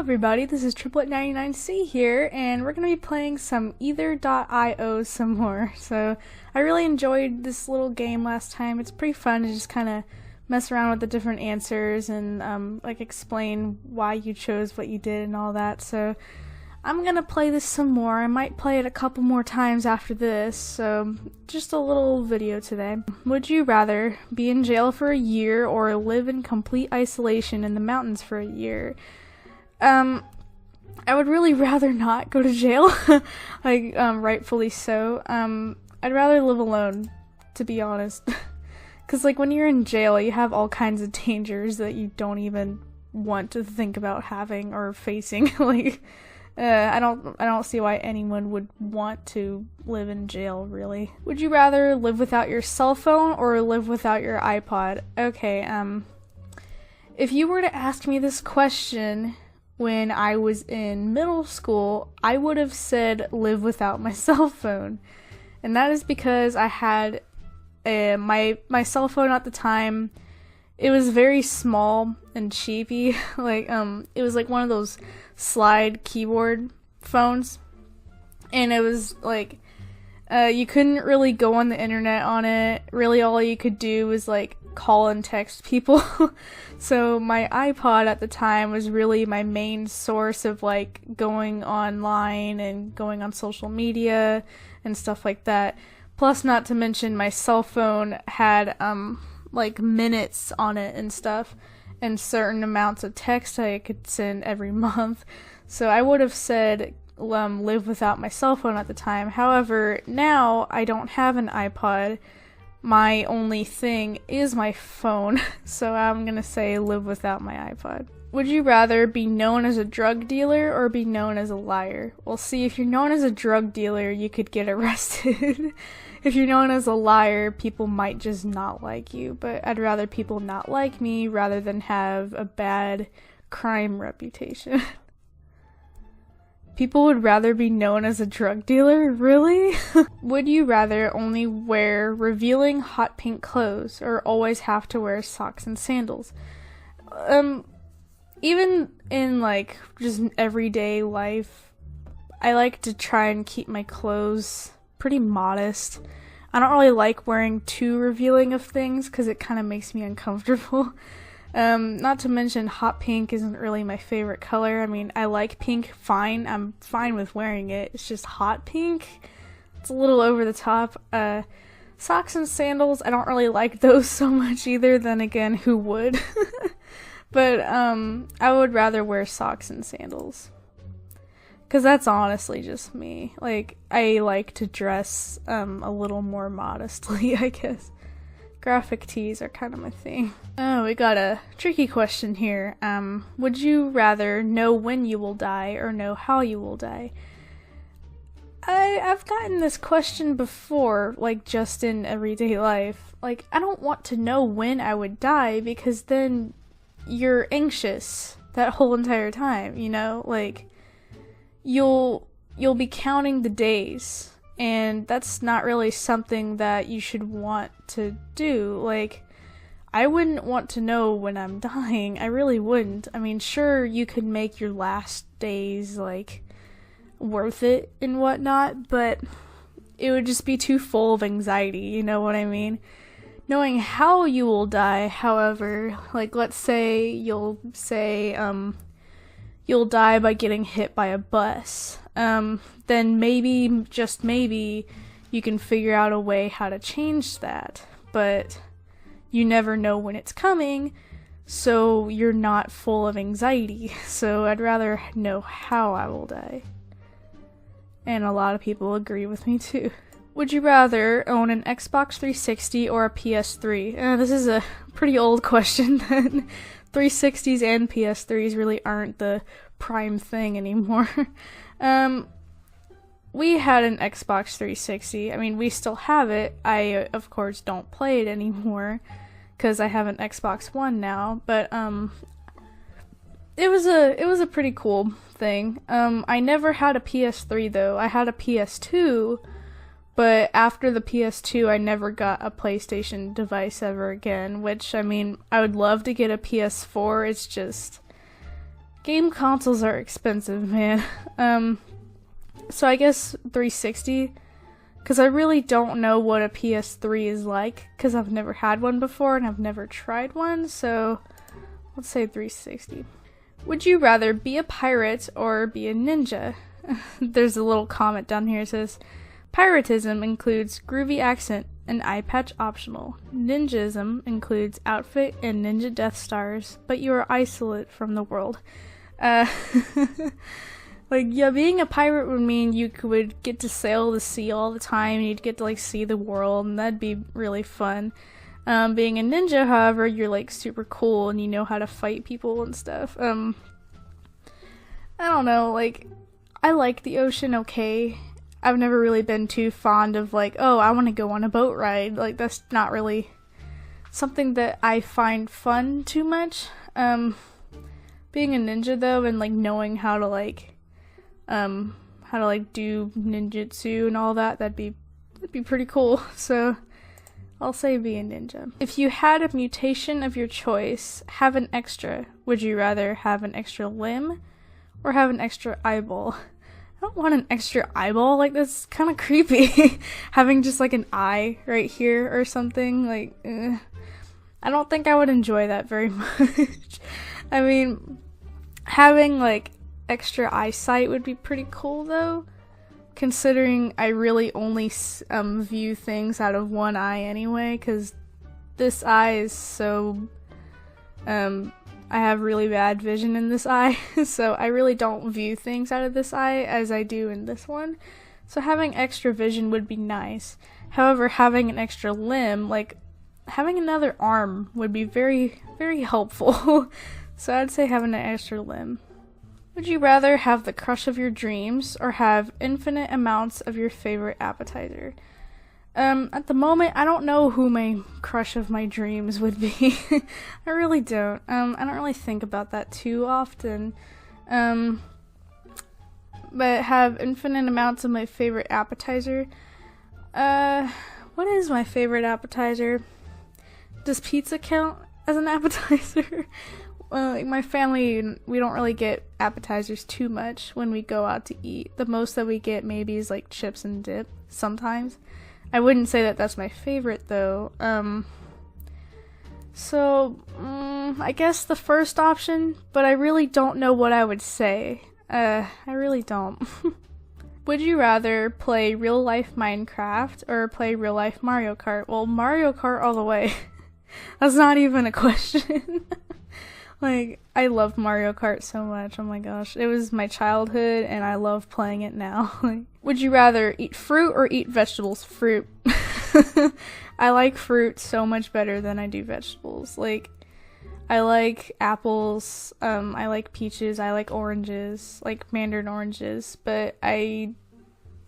everybody, this is Triplet99C here, and we're going to be playing some Either.io some more. So, I really enjoyed this little game last time. It's pretty fun to just kind of mess around with the different answers and, like, explain why you chose what you did and all that. So, I'm going to play this some more. I might play it a couple more times after this, so just a little video today. Would you rather be in jail for a year or live in complete isolation in the mountains for a year? I would really rather not go to jail, like, rightfully so. I'd rather live alone, to be honest. Because, like, when you're in jail, you have all kinds of dangers that you don't even want to think about having or facing. Like, I don't see why anyone would want to live in jail, really. Would you rather live without your cell phone or live without your iPod? Okay, if you were to ask me this question when I was in middle school, I would have said live without my cell phone. And that is because I had my cell phone at the time. It was very small and cheapy. Like, it was like one of those slide keyboard phones. And it was like, you couldn't really go on the internet on it. Really all you could do was like call and text people. So my iPod at the time was really my main source of like going online and going on social media and stuff like that. Plus, not to mention my cell phone had like minutes on it and stuff, and certain amounts of text I could send every month. So I would have said live without my cell phone at the time. However, now I don't have an iPod. My only thing is my phone, so I'm gonna say live without my iPod. Would you rather be known as a drug dealer or be known as a liar? Well, see, if you're known as a drug dealer, you could get arrested. If you're known as a liar, people might just not like you, but I'd rather people not like me rather than have a bad crime reputation. People would rather be known as a drug dealer? Really? Would you rather only wear revealing hot pink clothes or always have to wear socks and sandals? Even in, like, just everyday life, I like to try and keep my clothes pretty modest. I don't really like wearing too revealing of things because it kind of makes me uncomfortable. Not to mention hot pink isn't really my favorite color. I mean, I like pink fine. I'm fine with wearing it. It's just hot pink. It's a little over the top. Socks and sandals, I don't really like those so much either. Then again, who would? But, I would rather wear socks and sandals. Because that's honestly just me. Like, I like to dress, a little more modestly, I guess. Graphic tees are kind of my thing. Oh, we got a tricky question here. Would you rather know when you will die or know how you will die? I've gotten this question before, like, just in everyday life. Like, I don't want to know when I would die because then you're anxious that whole entire time, you know? Like, you'll be counting the days. And that's not really something that you should want to do. Like, I wouldn't want to know when I'm dying. I really wouldn't. I mean, sure, you could make your last days, like, worth it and whatnot, but it would just be too full of anxiety, you know what I mean? Knowing how you will die, however, like, let's say you'll die by getting hit by a bus. Then maybe, just maybe, you can figure out a way how to change that. But you never know when it's coming, so you're not full of anxiety. So I'd rather know how I will die. And a lot of people agree with me too. Would you rather own an Xbox 360 or a PS3? This is a pretty old question then. 360s and PS3s really aren't the prime thing anymore. We had an Xbox 360. I mean, we still have it. I, of course, don't play it anymore because I have an Xbox One now, but it was a pretty cool thing. I never had a PS3 though. I had a PS2, but after the PS2, I never got a PlayStation device ever again, which, I mean, I would love to get a PS4. It's just Game consoles are expensive, man. So I guess 360, because I really don't know what a PS3 is like, because I've never had one before and I've never tried one, so let's say 360. Would you rather be a pirate or be a ninja? There's a little comment down here that says, piratism includes groovy accent and eye patch optional. Ninjism includes outfit and ninja death stars, but you are isolate from the world. Like, yeah, being a pirate would mean you would get to sail the sea all the time, and you'd get to, like, see the world, and that'd be really fun. Being a ninja, however, you're, like, super cool, and you know how to fight people and stuff. I don't know, like, I like the ocean okay. I've never really been too fond of, like, oh, I want to go on a boat ride. Like, that's not really something that I find fun too much. Being a ninja, though, and, like, knowing how to, do ninjutsu and all that, that'd be pretty cool. So I'll say be a ninja. If you had a mutation of your choice, have an extra. Would you rather have an extra limb or have an extra eyeball? I don't want an extra eyeball. Like, that's kind of creepy. Having just like an eye right here or something, like, I don't think I would enjoy that very much. I mean, having like extra eyesight would be pretty cool though, considering I really only view things out of one eye anyway, because this eye is so I have really bad vision in this eye, so I really don't view things out of this eye as I do in this one. So having extra vision would be nice. However, having an extra limb, like having another arm, would be very, very helpful. So I'd say having an extra limb. Would you rather have the crush of your dreams or have infinite amounts of your favorite appetizer? At the moment, I don't know who my crush of my dreams would be. I really don't. I don't really think about that too often. But have infinite amounts of my favorite appetizer. What is my favorite appetizer? Does pizza count as an appetizer? Like my family, we don't really get appetizers too much when we go out to eat. The most that we get maybe is like chips and dip sometimes. I wouldn't say that that's my favorite though. I guess the first option, but I really don't know what I would say. I really don't. Would you rather play real life Minecraft or play real life Mario Kart? Well, Mario Kart all the way. That's not even a question. Like, I love Mario Kart so much. Oh my gosh. It was my childhood, and I love playing it now. Like, would you rather eat fruit or eat vegetables? Fruit. I like fruit so much better than I do vegetables. Like, I like apples, I like peaches, I like oranges, like mandarin oranges, but I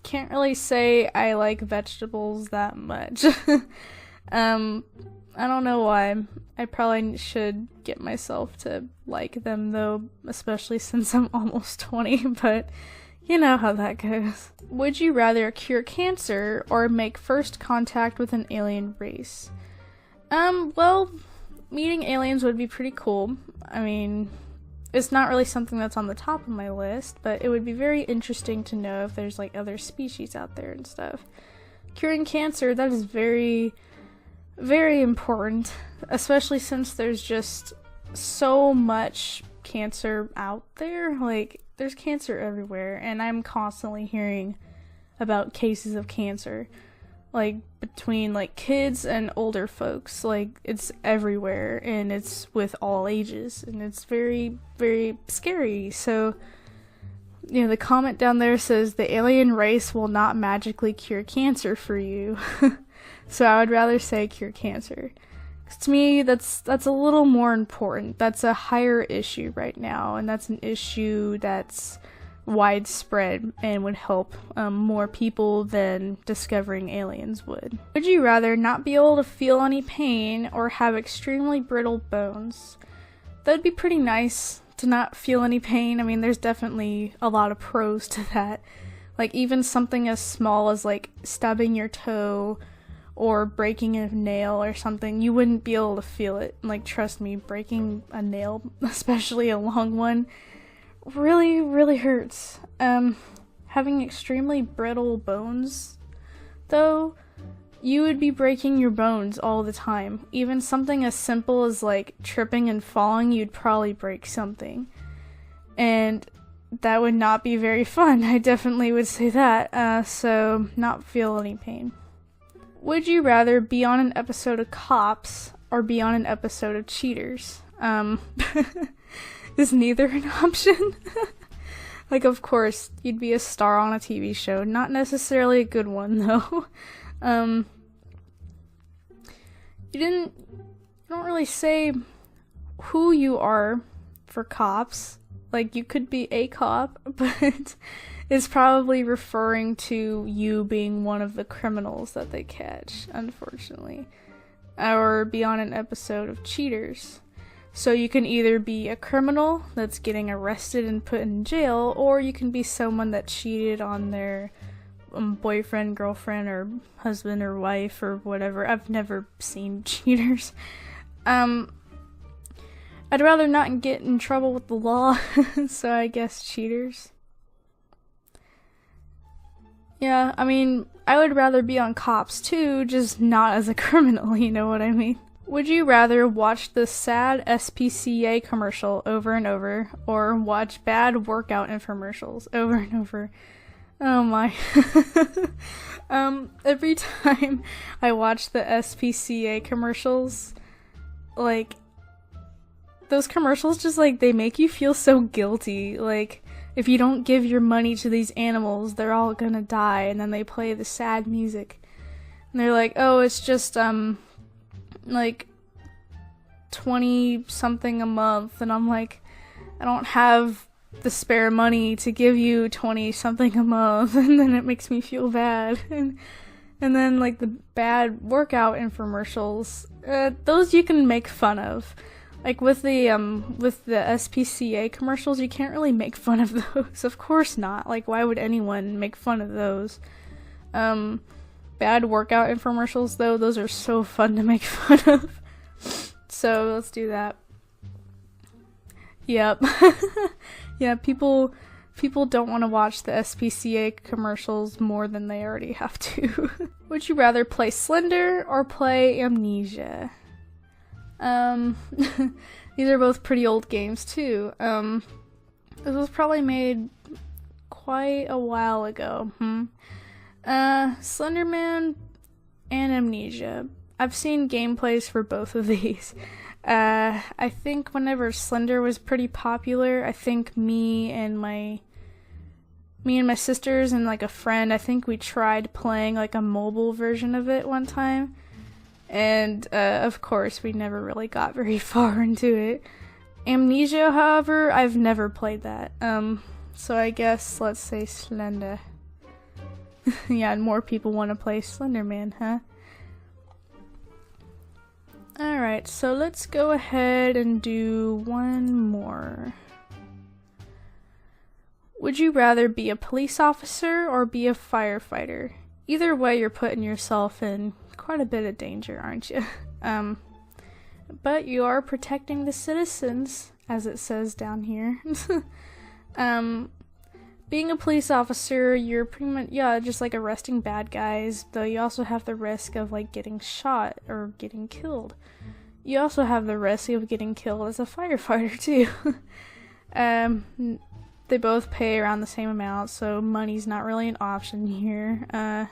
can't really say I like vegetables that much. I don't know why. I probably should get myself to like them though, especially since I'm almost 20, but you know how that goes. Would you rather cure cancer or make first contact with an alien race? Well, meeting aliens would be pretty cool. I mean, it's not really something that's on the top of my list, but it would be very interesting to know if there's like other species out there and stuff. Curing cancer, that is very, very important, especially since there's just so much cancer out there. Like, there's cancer everywhere, and I'm constantly hearing about cases of cancer, like between like kids and older folks. Like, it's everywhere, and it's with all ages, and it's very, very scary. So, you know, the comment down there says the alien race will not magically cure cancer for you. So I would rather say cure cancer. 'Cause to me, that's a little more important. That's a higher issue right now, and that's an issue that's widespread and would help more people than discovering aliens would. Would you rather not be able to feel any pain or have extremely brittle bones? That would be pretty nice to not feel any pain. I mean, there's definitely a lot of pros to that. Like, even something as small as like stubbing your toe or breaking a nail or something, you wouldn't be able to feel it. Like, trust me, breaking a nail, especially a long one, really, really hurts. Having extremely brittle bones, though, you would be breaking your bones all the time. Even something as simple as like tripping and falling, you'd probably break something. And that would not be very fun. I definitely would say that. So not feel any pain. Would you rather be on an episode of Cops or be on an episode of Cheaters? Is neither an option? Like, of course, you'd be a star on a TV show. Not necessarily a good one, though. You don't really say who you are for Cops. Like, you could be a cop, but it's probably referring to you being one of the criminals that they catch, unfortunately. Or be on an episode of Cheaters. So you can either be a criminal that's getting arrested and put in jail, or you can be someone that cheated on their boyfriend, girlfriend, or husband or wife or whatever. I've never seen Cheaters. I'd rather not get in trouble with the law, so I guess Cheaters. Yeah, I mean, I would rather be on Cops too, just not as a criminal, you know what I mean? Would you rather watch the sad SPCA commercial over and over, or watch bad workout infomercials over and over? Oh my. Every time I watch the SPCA commercials, like, those commercials just, like, they make you feel so guilty. Like, if you don't give your money to these animals, they're all gonna die, and then they play the sad music. And they're like, oh, it's just, like, 20 something a month, and I'm like, I don't have the spare money to give you 20 something a month, and then it makes me feel bad. And then, like, the bad workout infomercials, those you can make fun of. Like, with the SPCA commercials, you can't really make fun of those. Of course not. Like, why would anyone make fun of those? Bad workout infomercials, though, those are so fun to make fun of. So, let's do that. Yep. Yeah, people don't want to watch the SPCA commercials more than they already have to. Would you rather play Slender or play Amnesia? These are both pretty old games, too. This was probably made quite a while ago. Slenderman and Amnesia. I've seen gameplays for both of these. I think whenever Slender was pretty popular, I think me and my sisters and like a friend, I think we tried playing like a mobile version of it one time. And, of course, we never really got very far into it. Amnesia, however, I've never played that. So I guess, let's say Slender. Yeah, and more people want to play Slenderman, huh? Alright, so let's go ahead and do one more. Would you rather be a police officer or be a firefighter? Either way, you're putting yourself in quite a bit of danger, aren't you? But you are protecting the citizens, as it says down here. Being a police officer, you're pretty much, yeah, just like arresting bad guys, though you also have the risk of like getting shot or getting killed. You also have the risk of getting killed as a firefighter too. They both pay around the same amount, so money's not really an option here.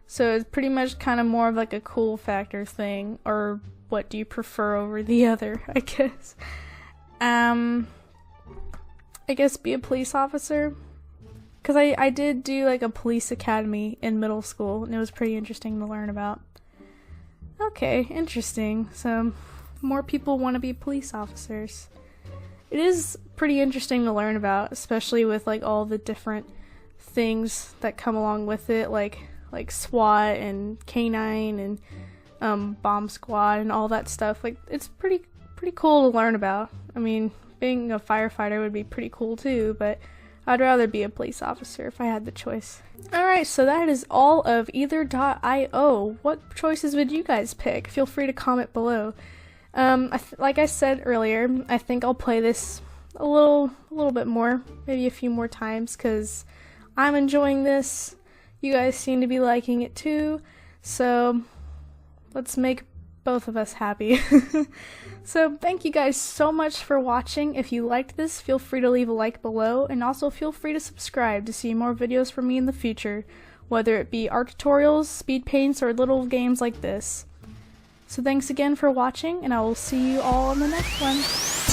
So it's pretty much kind of more of like a cool factor thing, or what do you prefer over the other, I guess. I guess be a police officer. Because I did do like a police academy in middle school, and it was pretty interesting to learn about. Okay, interesting. So, more people want to be police officers. It is pretty interesting to learn about, especially with like all the different things that come along with it, like SWAT and K9 and bomb squad and all that stuff. Like, it's pretty cool to learn about. I mean, being a firefighter would be pretty cool too, but I'd rather be a police officer if I had the choice. Alright, so that is all of either.io. What choices would you guys pick? Feel free to comment below. Like I said earlier, I think I'll play this a little bit more, maybe a few more times, because I'm enjoying this. You guys seem to be liking it too, so let's make both of us happy. So thank you guys so much for watching. If you liked this, feel free to leave a like below, and also feel free to subscribe to see more videos from me in the future, whether it be art tutorials, speed paints, or little games like this. So thanks again for watching, and I will see you all in the next one.